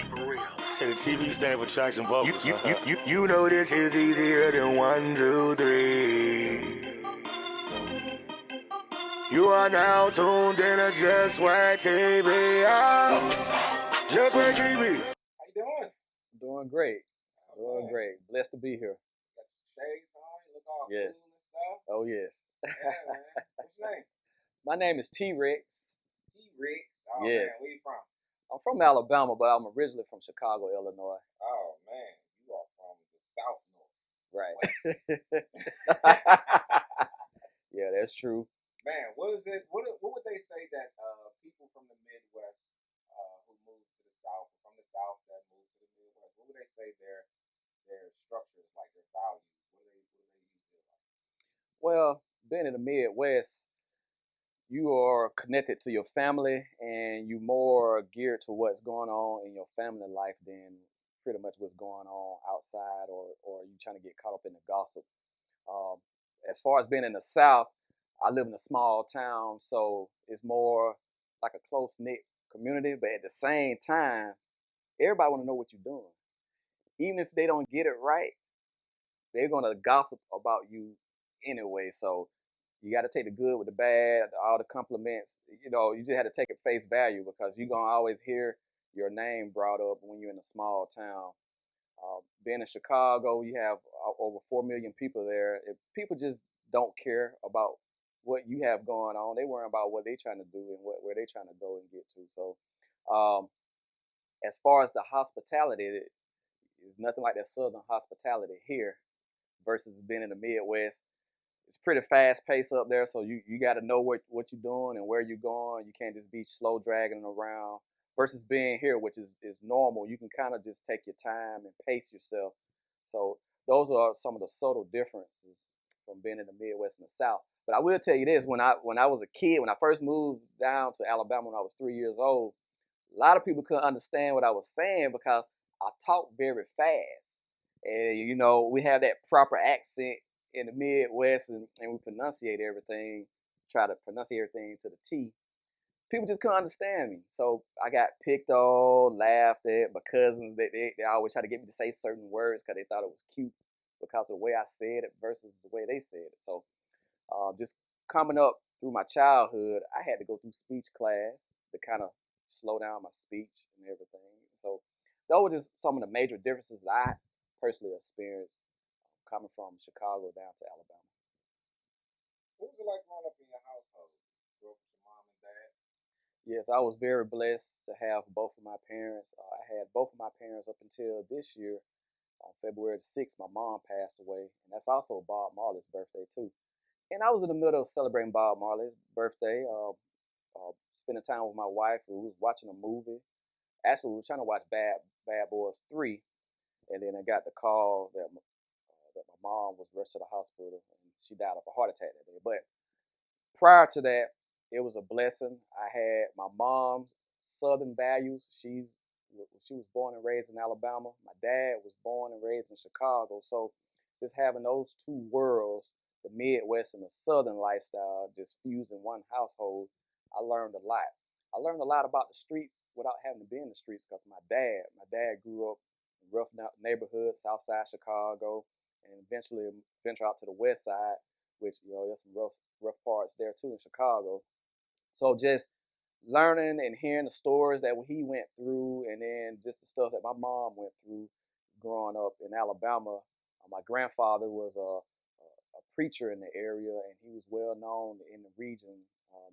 For real. Say the TV stand for tracks and vocals. You know this is easier than 1, 2, 3. You are now tuned in to Just Whack TV. Just Whack TV. How you doing? Doing great. Doing Great. Blessed to be here. Got your shades on, you look all Yes. cool and stuff. Oh, yes. Yeah, man. What's your name? My name is TRex. TRex. Oh, Yes. man. Where you from? I'm from Alabama, but I'm originally from Chicago, Illinois. Oh, man. You are from the South North. Right. West. Yeah, that's true. Man, what is it? What would they say that people from the Midwest who moved to the South, from the South that moved to the Midwest, what would they say their structures, like their values? What do they usually like? Well, being in the Midwest, you are connected to your family and you more geared to what's going on in your family life than pretty much what's going on outside or you trying to get caught up in the gossip. As far as being in the South, I live in a small town, so it's more like a close-knit community, but at the same time, everybody want to know what you're doing. Even if they don't get it right, they're going to gossip about you anyway. So you got to take the good with the bad, all the compliments. You know, you just had to take it face value because you're going to always hear your name brought up when you're in a small town. Being in Chicago, you have over 4 million people there. If people just don't care about what you have going on, they worry about what they're trying to do and where they're trying to go and get to. So as far as the hospitality, it's nothing like that Southern hospitality here versus being in the Midwest. It's pretty fast paced up there, so you got to know what you're doing and where you're going. You can't just be slow dragging around versus being here, which is normal. You can kind of just take your time and pace yourself. So those are some of the subtle differences from being in the Midwest and the South. But I will tell you this, when I was a kid, when I first moved down to Alabama when I was 3 years old, a lot of people couldn't understand what I was saying because I talk very fast. And, you know, we have that proper accent in the Midwest and we pronunciate everything, try to pronunciate everything to the T. People just couldn't understand me. So I got picked on, laughed at. My cousins, they always try to get me to say certain words because they thought it was cute because of the way I said it versus the way they said it. So just coming up through my childhood, I had to go through speech class to kind of slow down my speech and everything. So those were just some of the major differences that I personally experienced coming from Chicago down to Alabama. What was it like growing up in your household? Grew up with your mom and dad? Yes, I was very blessed to have both of my parents. I had both of my parents up until this year. On February the 6th, my mom passed away, and that's also Bob Marley's birthday too. And I was in the middle of celebrating Bob Marley's birthday, spending time with my wife who was watching a movie. Actually, we were trying to watch Bad Boys 3, and then I got the call that my mom was rushed to the hospital and she died of a heart attack that day. But prior to that, it was a blessing. I had my mom's Southern values. She was born and raised in Alabama. My dad was born and raised in Chicago. So just having those two worlds, the Midwest and the Southern lifestyle, just fused in one household, I learned a lot. I learned a lot about the streets without having to be in the streets because my dad grew up in rough neighborhoods, South Side Chicago, and eventually venture out to the West Side, which, you know, there's some rough parts there too in Chicago. So just learning and hearing the stories that he went through, and then just the stuff that my mom went through growing up in Alabama. My grandfather was a preacher in the area, and he was well known in the region,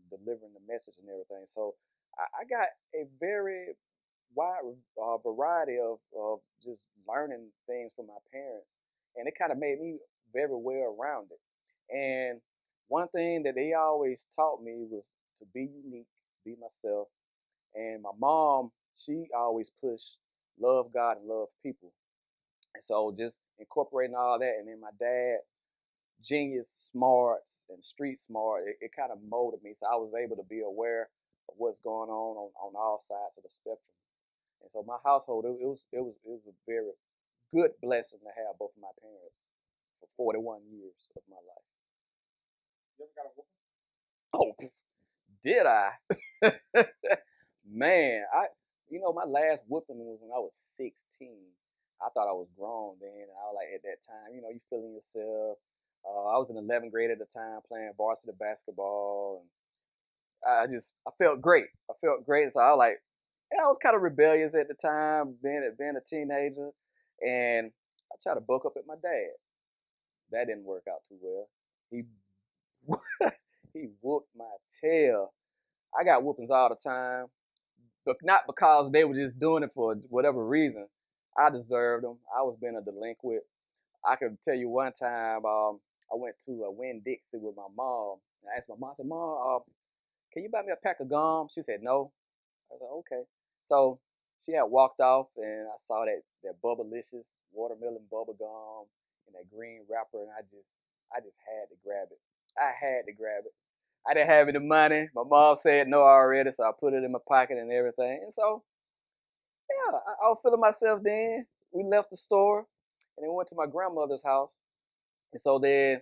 delivering the message and everything. So I got a very wide variety of just learning things from my parents, and it kind of made me very well rounded. And one thing that they always taught me was to be unique, be myself. And my mom, she always pushed love God and love people. And so just incorporating all that, and then my dad, genius smarts and street smart, it kind of molded me. So I was able to be aware of what's going on all sides of the spectrum. And so my household, it was a very good blessing to have both of my parents for 41 years of my life. You ever got a whooping? Oh, did I? Man, my last whooping was when I was 16. I thought I was grown then, and I was like, at that time, you feeling yourself. I was in 11th grade at the time playing varsity basketball, and I felt great. I felt great, so I was like, yeah, I was kind of rebellious at the time, being a teenager, and I tried to buck up at my dad. That didn't work out too well. He he whooped my tail. I got whoopings all the time, but not because they were just doing it for whatever reason. I deserved them. I was being a delinquent. I could tell you one time, I went to a Winn Dixie with my mom. I asked my mom, I said, Mom, can you buy me a pack of gum? She said, no. I was like, okay. So she had walked off, and I saw that Bubblicious watermelon bubble gum in that green wrapper, and I just had to grab it. I had to grab it. I didn't have any money. My mom said no already, so I put it in my pocket and everything. And so, yeah, I was feeling myself then. We left the store, and then went to my grandmother's house. And so then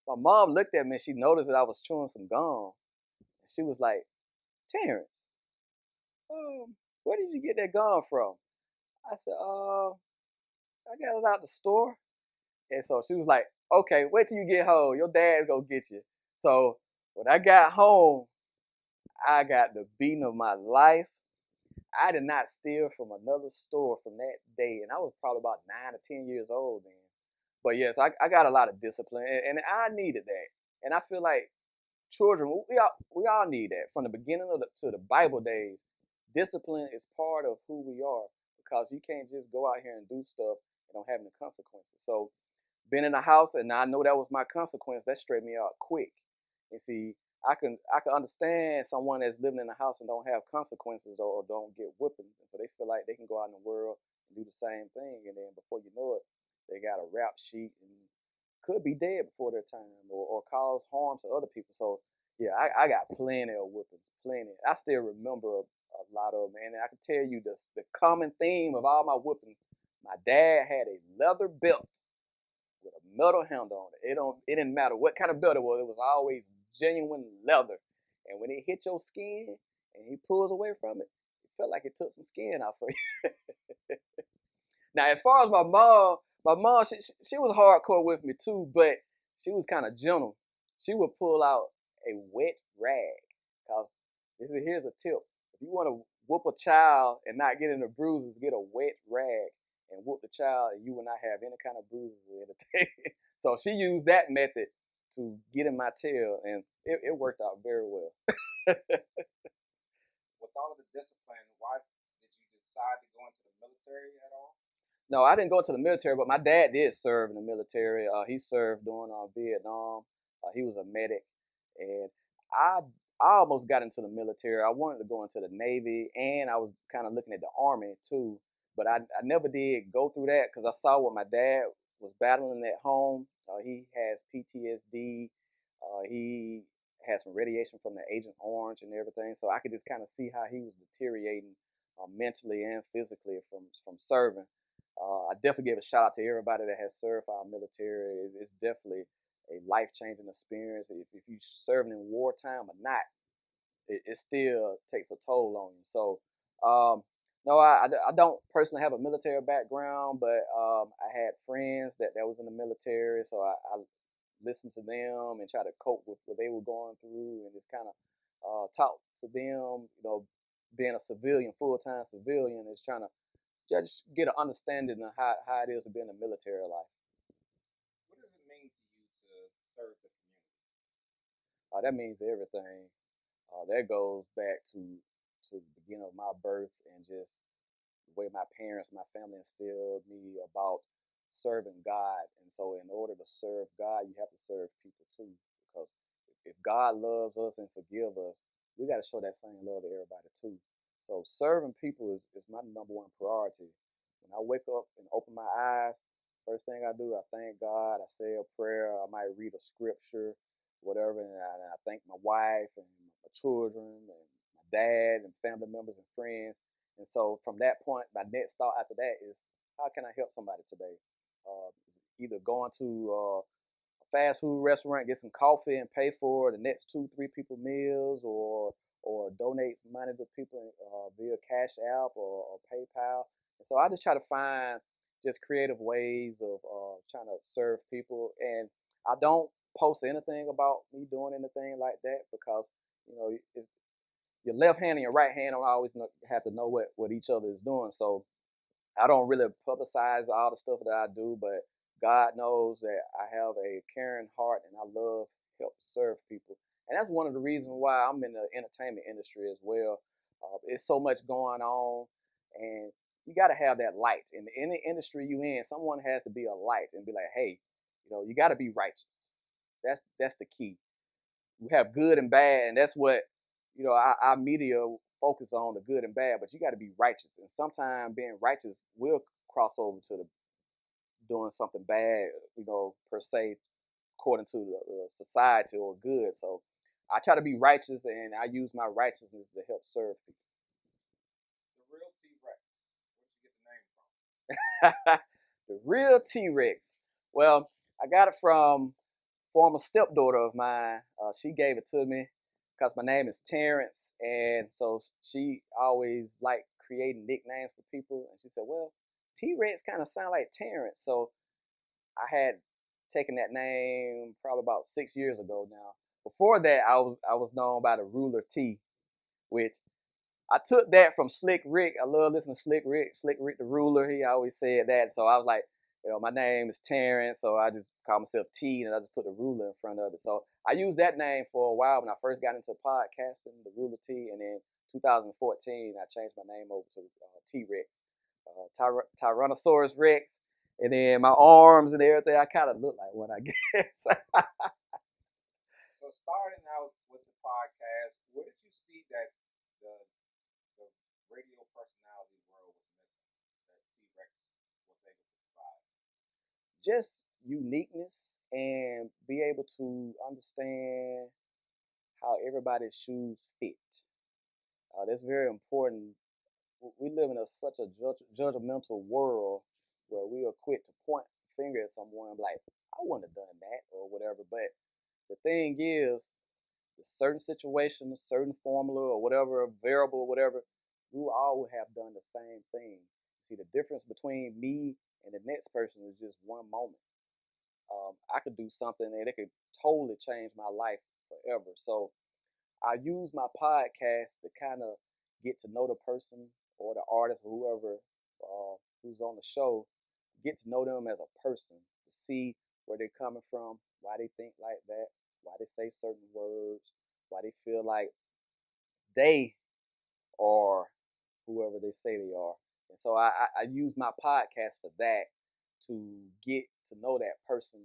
my mom looked at me, and she noticed that I was chewing some gum. And she was like, Terrence, where did you get that gum from? I said, I got it out the store. And so she was like, okay, wait till you get home. Your dad's gonna get you. So when I got home, I got the beating of my life. I did not steal from another store from that day. And I was probably about 9 or 10 years old then. But yes, I got a lot of discipline, and I needed that. And I feel like children, we all need that from the beginning to the Bible days. Discipline is part of who we are because you can't just go out here and do stuff and don't have any consequences. So being in the house, and I know that was my consequence, that straightened me out quick. And see, I can understand someone that's living in a house and don't have consequences or don't get whippings, and so they feel like they can go out in the world and do the same thing, and then before you know it, they got a rap sheet and could be dead before their time or cause harm to other people. So yeah, I got plenty of whippings, plenty. I still remember a lot of them, and I can tell you the common theme of all my whippings. My dad had a leather belt with a metal handle on it. It didn't matter what kind of belt it was always genuine leather. And when it hit your skin and he pulls away from it, it felt like it took some skin off of you. Now, as far as my mom, she was hardcore with me too, but she was kind of gentle. She would pull out a wet rag. Cause here's a tip: if you want to whoop a child and not get any bruises, get a wet rag and whoop the child, and you will not have any kind of bruises or anything. So she used that method to get in my tail, and it worked out very well. With all of the discipline, why did you decide to go into the military at all? No, I didn't go to the military, but my dad did serve in the military. He served during Vietnam. He was a medic, and I I almost got into the military. I wanted to go into the Navy, and I was kind of looking at the Army too. But I never did go through that because I saw what my dad was battling at home. He has PTSD. He had some radiation from the Agent Orange and everything, so I could just kind of see how he was deteriorating mentally and physically from serving. I definitely give a shout out to everybody that has served our military. It's definitely a life changing experience. If you're serving in wartime or not, it still takes a toll on you. So, no, I don't personally have a military background, but I had friends that was in the military, so I listened to them and try to cope with what they were going through and just kind of talk to them. Being a civilian, full time civilian, is trying to just get an understanding of how it is to be in the military life. What does it mean to you to serve the community? That means everything. That goes back to the beginning of my birth and just the way my parents, my family instilled me about serving God. And so, in order to serve God, you have to serve people too. Because if God loves us and forgive us, we got to show that same love to everybody too. So, serving people is my number one priority. When I wake up and open my eyes, first thing I do, I thank God. I say a prayer. I might read a scripture, whatever, and I thank my wife and my children and my dad and family members and friends. And so from that point, my next thought after that is, how can I help somebody today? Either going to a fast food restaurant, get some coffee and pay for the next 2, 3 people meals, or or donates money to people via Cash App or PayPal. And so I just try to find just creative ways of trying to serve people. And I don't post anything about me doing anything like that because, it's, your left hand and your right hand don't always have to know what each other is doing. So I don't really publicize all the stuff that I do, but God knows that I have a caring heart and I love help serve people. And that's one of the reasons why I'm in the entertainment industry as well. It's so much going on, and you got to have that light. In any industry you in, someone has to be a light and be like, hey, you got to be righteous. That's the key. We have good and bad, and that's what our media focus on, the good and bad. But you got to be righteous, and sometimes being righteous will cross over to the doing something bad, per se, according to the society or good. So I try to be righteous, and I use my righteousness to help serve people. The real T-Rex. Where'd you get the name from? The real T-Rex. Well, I got it from former stepdaughter of mine. She gave it to me because my name is Terrence, and so she always liked creating nicknames for people. And she said, "Well, T-Rex kind of sound like Terrence." So I had taken that name probably about 6 years ago now. Before that, I was known by the Ruler T, which I took that from Slick Rick. I love listening to Slick Rick. Slick Rick the Ruler, he always said that. So I was like, my name is Terrence, so I just call myself T, and I just put the ruler in front of it. So I used that name for a while when I first got into podcasting, the Ruler T, and then 2014, I changed my name over to T-Rex, Tyrannosaurus Rex, and then my arms and everything, I kind of look like one, I guess. So starting out with the podcast, what did you see that the radio personality world was missing that T-Rex was able to provide? Just uniqueness and be able to understand how everybody's shoes fit. That's very important. We live in such a judgmental world where we are quick to point the finger at someone like, I wouldn't have done that or whatever. But the thing is, the certain situation, a certain formula or whatever, variable or whatever, we all would have done the same thing. See, the difference between me and the next person is just one moment. I could do something and it could totally change my life forever. So I use my podcast to kind of get to know the person or the artist or whoever who's on the show, get to know them as a person, to see where they're coming from, why they think like that, why they say certain words, why they feel like they are whoever they say they are. And so I use my podcast for that, to get to know that person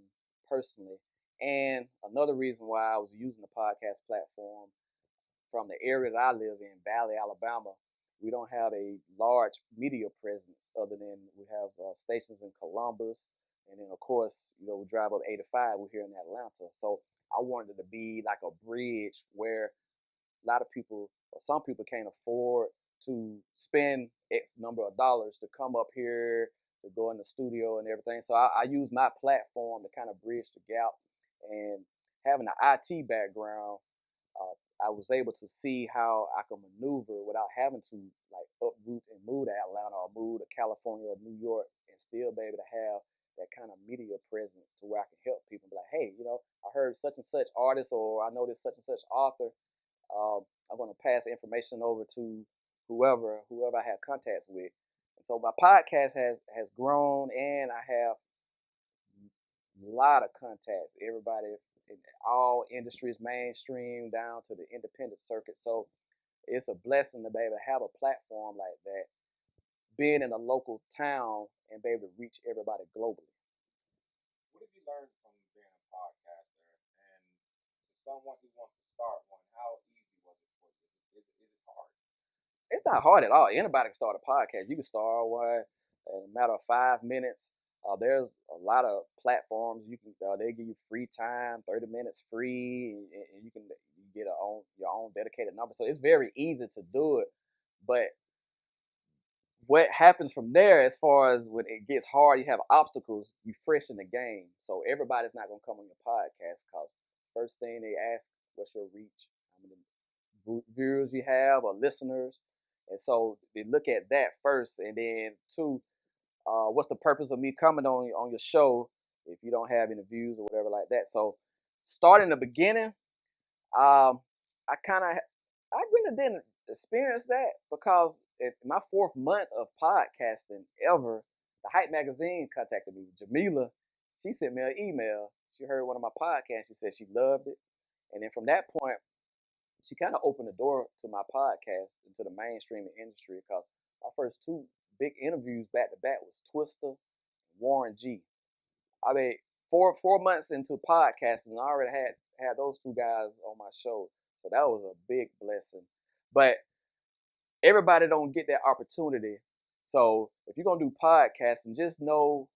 personally. And another reason why I was using the podcast platform, from the area that I live in, Valley, Alabama, we don't have a large media presence other than we have stations in Columbus. And then, of course, we drive up 85. We're here in Atlanta. So I wanted it to be like a bridge where a lot of people, or some people, can't afford to spend X number of dollars to come up here, to go in the studio and everything. So I use my platform to kind of bridge the gap. And having an IT background, I was able to see how I could maneuver without having to like uproot and move to Atlanta or move to California or New York, and still be able to have that kind of media presence to where I can help people. Be like, hey, I heard such and such artist, or I know this such and such author. I'm going to pass the information over to whoever I have contacts with. And so my podcast has grown, and I have a lot of contacts. Everybody in all industries, mainstream down to the independent circuit. So it's a blessing to be able to have a platform like that, being in a local town and be able to reach everybody globally. What have you learned from being a podcaster? And to someone who wants to start one, how easy was it for you? Is it hard? It's not hard at all. Anybody can start a podcast. You can start one in a matter of 5 minutes. There's a lot of platforms you can. They give you free time, 30 minutes free, and you can get your own dedicated number. So it's very easy to do it. But what happens from there, as far as when it gets hard, you have obstacles, you freshen the game. So everybody's not gonna come on your podcast because first thing they ask, what's your reach? How many viewers you have or listeners. And so they look at that first, and then two, what's the purpose of me coming on your show if you don't have any views or whatever like that? So starting the beginning, um, I kind of I really didn't experience that because in my 4th month of podcasting ever, the Hype magazine contacted me. Jamila, she sent me an email. She heard one of my podcasts. She said she loved it, and then from that point, she kind of opened the door to my podcast into the mainstream industry because my first 2 big interviews back to back was Twister and Warren G. I mean, 4 months into podcasting, I already had those 2 guys on my show, so that was a big blessing. But everybody don't get that opportunity. So if you're gonna do podcasting, just know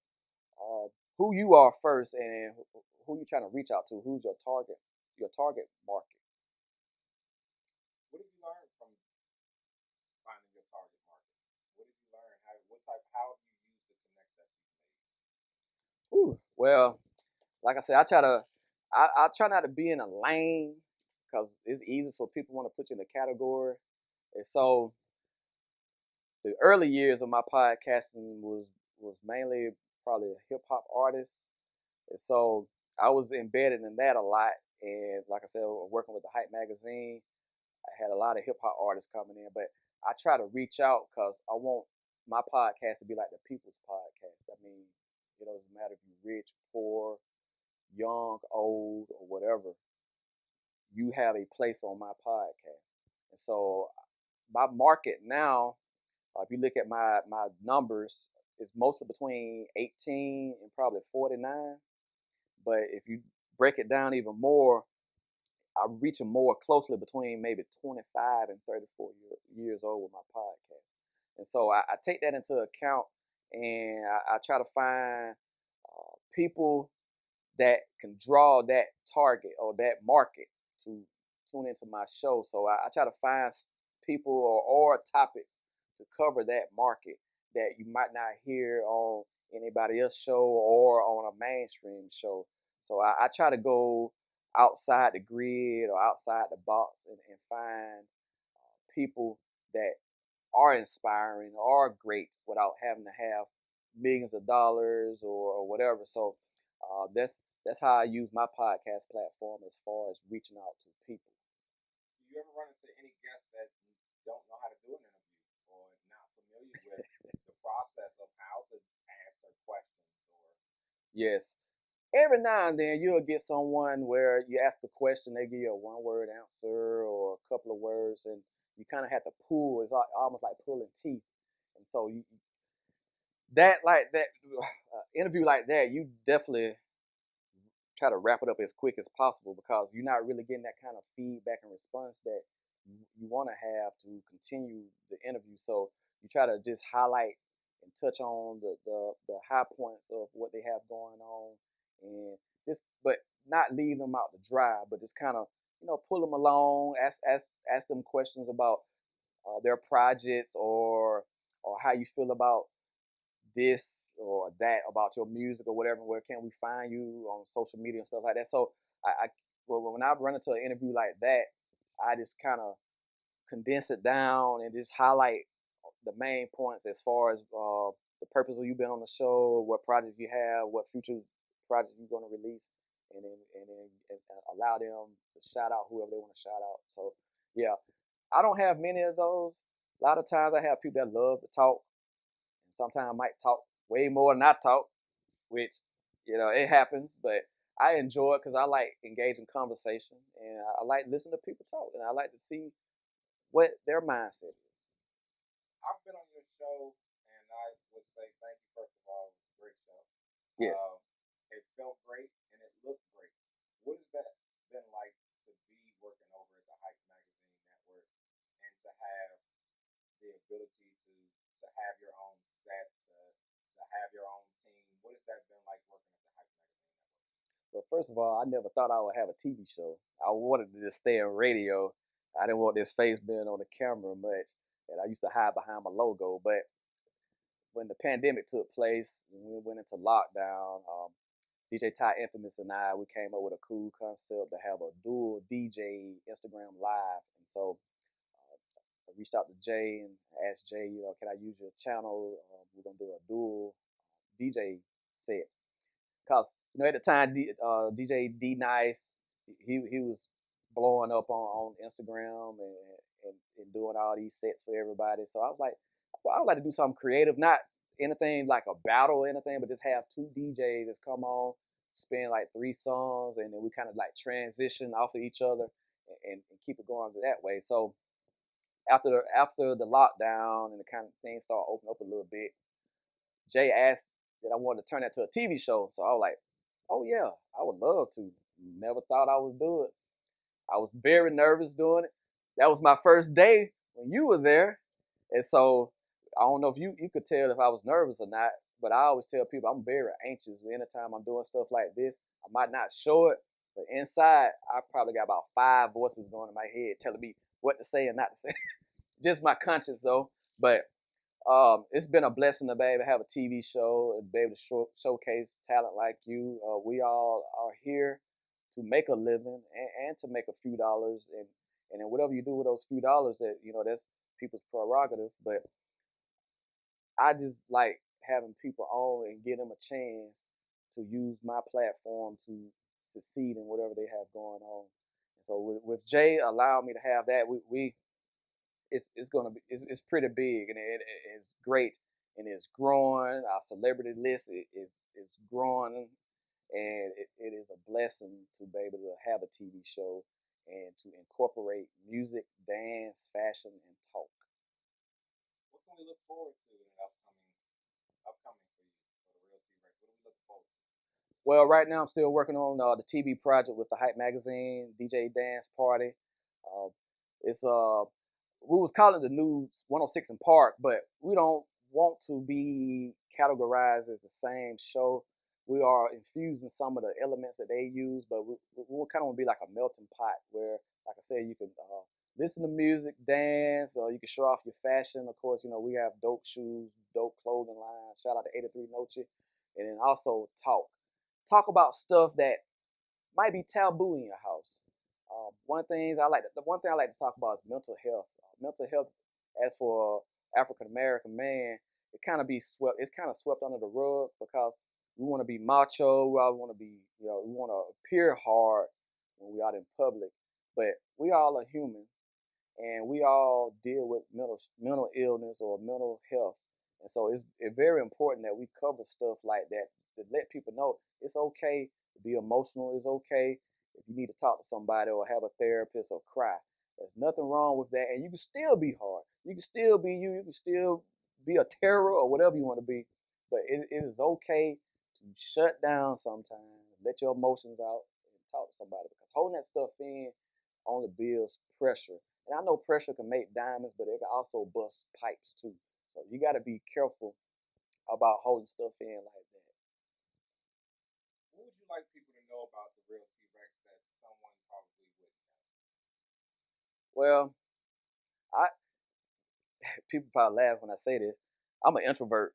who you are first and who you're trying to reach out to. Who's your target market. What did you learn from finding your target market? What did you learn? How have you used the connects that you've made? Ooh, well, like I said, I try not to be in a lane because it's easy for people want to put you in a category. And so the early years of my podcasting was mainly probably a hip hop artist. And so I was embedded in that a lot. And like I said, working with the Hype magazine, I had a lot of hip hop artists coming in. But I try to reach out because I want my podcast to be like the people's podcast. I mean, it doesn't matter if you're rich, poor, young, old, or whatever, you have a place on my podcast. And so my market now, if you look at my numbers, is mostly between 18 and probably 49. But if you break it down even more, I'm reaching more closely between maybe 25 and 34 years old with my podcast. And so I take that into account, and I try to find people that can draw that target or that market to tune into my show. So I try to find people or topics to cover that market that you might not hear on anybody else's show or on a mainstream show. So I try to go outside the grid or outside the box and find people that are inspiring, are great without having to have millions of dollars or whatever. So that's how I use my podcast platform as far as reaching out to people. Do you ever run into any guests that don't know how to do an interview or not familiar with the process of how to answer questions or Yes. Every now and then you'll get someone where you ask a question, they give you a one-word answer or a couple of words, and you kind of have to pull. It's almost like pulling teeth. And so that interview like that, you definitely try to wrap it up as quick as possible because you're not really getting that kind of feedback and response that you want to have to continue the interview. So you try to just highlight and touch on the high points of what they have going on, and just but not leave them out to dry, but just kind of pull them along, ask them questions about their projects or how you feel about this or that about your music or whatever. Where can we find you on social media and stuff like that? So well, when I run into an interview like that, I just kind of condense it down and just highlight the main points as far as the purpose of you being on the show, what project you have, what future project you're going to release, and allow them to shout out whoever they want to shout out. So yeah, I don't have many of those. A lot of times I have people that love to talk, and sometimes I might talk way more than I talk, which it happens, but I enjoy it because I like engaging conversation, and I like listening to people talk, and I like to see what their mindset is. I've been on your show and I would say thank you first of all. It was a great show. Yes. It felt great and it looked great. What has that been like to be working over at the Hype Magazine Network and to have the ability to have your own set, to have your own team? What has that been like working at the Hype Magazine Network? But first of all, I never thought I would have a TV show. I wanted to just stay in radio. I didn't want this face being on the camera much, and I used to hide behind my logo. But when the pandemic took place, and we went into lockdown, DJ Ty Infamous and I, we came up with a cool concept to have a dual DJ Instagram live. And so I reached out to Jay and asked Jay, can I use your channel? We're gonna do a dual DJ set. Cause at the time, DJ D Nice, he was blowing up on Instagram and doing all these sets for everybody. So I was like, well, I would like to do something creative, not anything like a battle or anything, but just have two DJs that come on, spin like 3 songs, and then we kind of like transition off of each other and keep it going that way. So after the lockdown and the kind of things start opening up a little bit, Jay asked that I wanted to turn that to a TV show. So I was like, oh yeah, I would love to. Never thought I would do it. I was very nervous doing it. That was my first day when you were there. And so I don't know if you could tell if I was nervous or not, but I always tell people I'm very anxious. Anytime I'm doing stuff like this, I might not show it, but inside I probably got about 5 voices going in my head telling me what to say and not to say. Just my conscience though. But it's been a blessing to be able to have a TV show and be able to showcase talent like you. We all are here to make a living and to make a few dollars, and then whatever you do with those few dollars, that's people's prerogative. But I just like having people on and give them a chance to use my platform to succeed in whatever they have going on. And so with Jay allowing me to have that, we it's gonna be it's pretty big, and it's great, and it's growing. Our celebrity list is growing, and it is a blessing to be able to have a TV show and to incorporate music, dance, fashion, and talk. What can we look forward to in upcoming for you for the Real T Rex? What are we looking forward to? Well, right now I'm still working on the TV project with the Hype Magazine, DJ Dance Party. Uh, it's we was calling it the new 106 in Park, but we don't want to be categorized as the same show. We are infusing some of the elements that they use, but we kind of want to be like a melting pot where, like I said, you can listen to music, dance, or you can show off your fashion. Of course, we have dope shoes, dope clothing lines. Shout out to 83 Noche. And then also talk about stuff that might be taboo in your house. The one thing I like to talk about is mental health. Mental health, as for African American man, it's kind of swept under the rug because we want to be macho. We all want to be, we want to appear hard when we out in public, but we all are human, and we all deal with mental illness or mental health, and so it's very important that we cover stuff like that to let people know it's okay to be emotional. It's okay if you need to talk to somebody or have a therapist or cry. There's nothing wrong with that, and you can still be hard. You can still be you. You can still be a terror or whatever you want to be, but it is okay to shut down sometimes, let your emotions out, and talk to somebody, because holding that stuff in only builds pressure. And I know pressure can make diamonds, but it can also bust pipes too. So you got to be careful about holding stuff in like that. What would you like people to know about the Real T Rex that someone probably wouldn't know? Well, I people probably laugh when I say this. I'm an introvert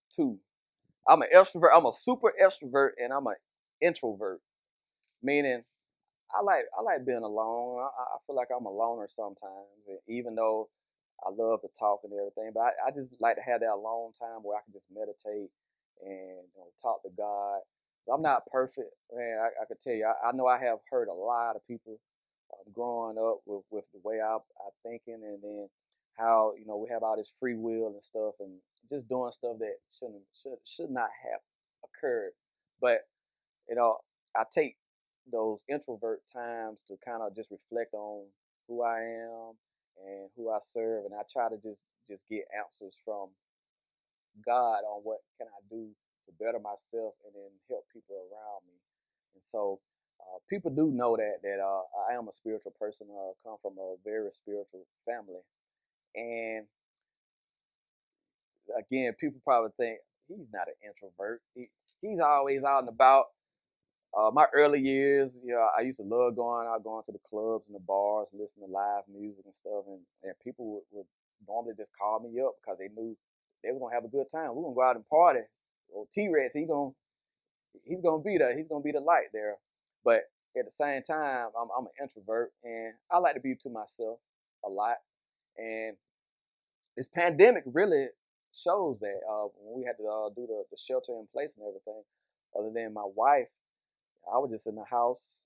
too. I'm an extrovert. I'm a super extrovert, and I'm an introvert. Meaning, I like being alone. I feel like I'm a loner sometimes, and even though I love to talk and everything, but I just like to have that alone time where I can just meditate and talk to God. I'm not perfect, man. I could tell you, I know I have hurt a lot of people growing up with the way I thinking, and then how we have all this free will and stuff, and just doing stuff that should not have occurred. But you know, I take those introvert times to kind of just reflect on who I am and who I serve, and I try to just get answers from God on what can I do to better myself and then help people around me. And so people do know that I am a spiritual person. Come from a very spiritual family, and again, people probably think he's not an introvert. He's always out and about. My early years, I used to love going to the clubs and the bars, listening to live music and stuff, and people would normally just call me up because they knew they were gonna have a good time. We are gonna go out and party. Well, TRex, he's gonna be there. He's gonna be the light there. But at the same time, I'm an introvert, and I like to be to myself a lot. And this pandemic really shows that when we had to do the shelter in place and everything. Other than my wife, I was just in the house,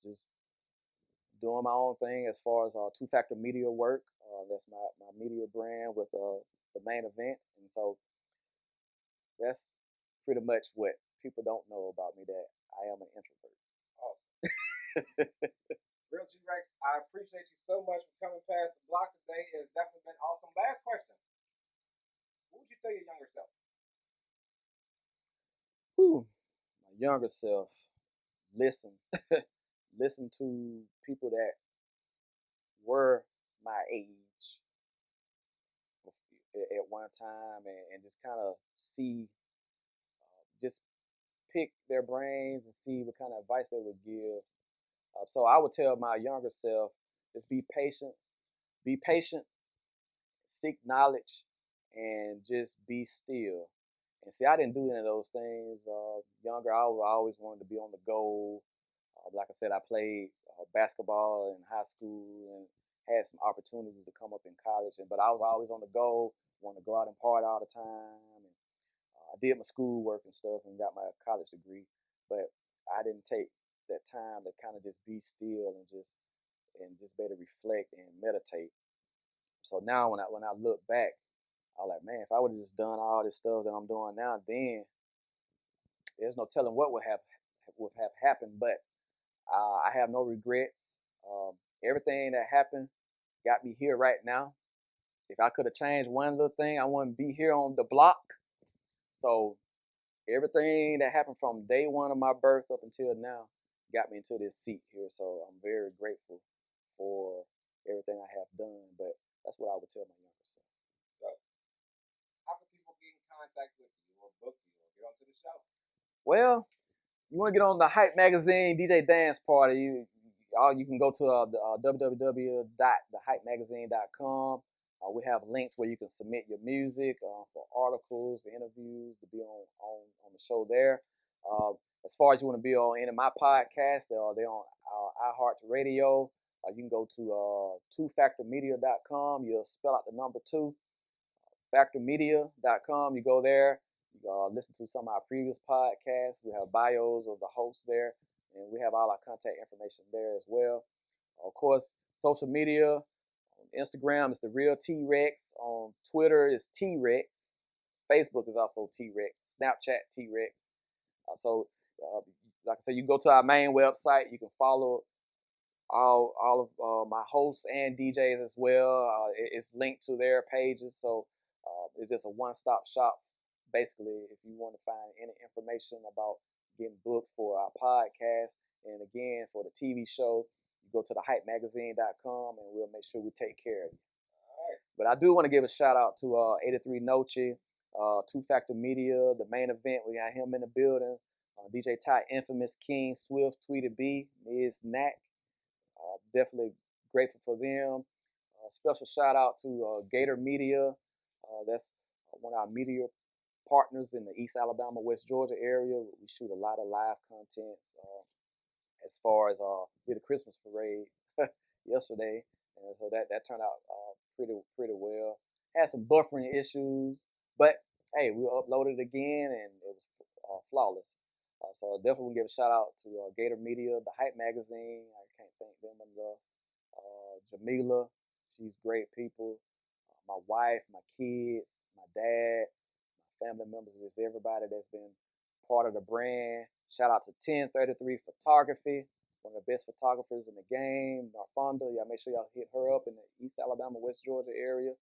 just doing my own thing as far as two-factor media work. That's my media brand with the main event, and so that's pretty much what people don't know about me, that I am an introvert. Awesome. Real T-Rex, I appreciate you so much for coming past the block today. It's definitely been awesome. Last question. What would you tell your younger self? Whew. My younger self, listen. Listen to people that were my age at one time, and just kind of see, just pick their brains and see what kind of advice they would give. So I would tell my younger self, just be patient, seek knowledge, and just be still. And see, I didn't do any of those things. Younger, I always wanted to be on the go. Like I said, I played basketball in high school and had some opportunities to come up in college. But I was always on the go, wanted to go out and party all the time. And I did my schoolwork and stuff and got my college degree. But I didn't take that time to kind of just be still and just better reflect and meditate. So now when I look back, I was like, man, if I would have just done all this stuff that I'm doing now, then there's no telling what would have happened. But I have no regrets. Everything that happened got me here right now. If I could have changed one little thing, I wouldn't be here on the block. So everything that happened from day one of my birth up until now got me into this seat here. So I'm very grateful for everything I have done. But that's what I would tell my younger self. So, how can people get in contact with you or book you or get onto the show? Well, you want to get on the Hype Magazine DJ Dance Party, you can go to www.thehypemagazine.com. We have links where you can submit your music for articles, interviews, to be on the show there. Uh, as far as you want to be on any of my podcasts, they're on iHeartRadio. You can go to twofactormedia.com. You'll spell out the number 2, factormedia.com. You go there. You listen to some of our previous podcasts. We have bios of the hosts there, and we have all our contact information there as well. Of course, social media. On Instagram is TheRealTeeRecx. On Twitter is TRex. Facebook is also TRex. Snapchat TRex. So, like I said, you can go to our main website. You can follow all of my hosts and DJs as well. It's linked to their pages, so it's just a one-stop shop. Basically, if you want to find any information about getting booked for our podcast, and again for the TV show, you go to thehypemagazine.com, and we'll make sure we take care of you. All right. But I do want to give a shout out to 83 Noche, Two Factor Media, the main event. We got him in the building. DJ Ty, Infamous, King, Swift, Tweety B, Ms. Knack. Definitely grateful for them. Special shout out to Gator Media. That's one of our media partners in the East Alabama, West Georgia area. We shoot a lot of live content. As far as did a Christmas parade yesterday, and so that turned out pretty well. Had some buffering issues, but hey, we uploaded it again and it was flawless. So I definitely give a shout out to Gator Media, the Hype Magazine. I can't thank them enough. Jamila, she's great people. My wife, my kids, my dad, my family members, just everybody that's been part of the brand. Shout out to 1033 Photography, one of the best photographers in the game. Narfonda, y'all make sure y'all hit her up in the East Alabama, West Georgia area.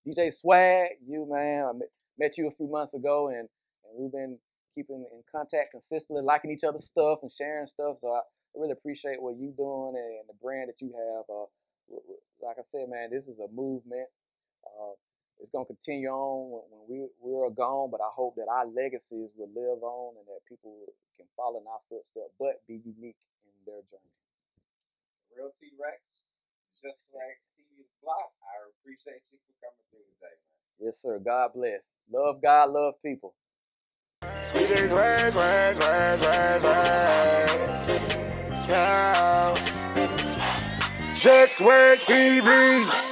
DJ Swag, you man, I met you a few months ago, and we've been keeping in contact consistently, liking each other's stuff and sharing stuff. So I really appreciate what you're doing and the brand that you have. Like I said, man, this is a movement. It's going to continue on when we're gone, but I hope that our legacies will live on and that people can follow in our footsteps, but be unique in their journey. Real T-Rex, Just Rex TV the Block. I appreciate you for coming through today, man. Yes, sir. God bless. Love God, love people. Sweet as wax, wax, wax, wax, wax. Yeah. Just work TV.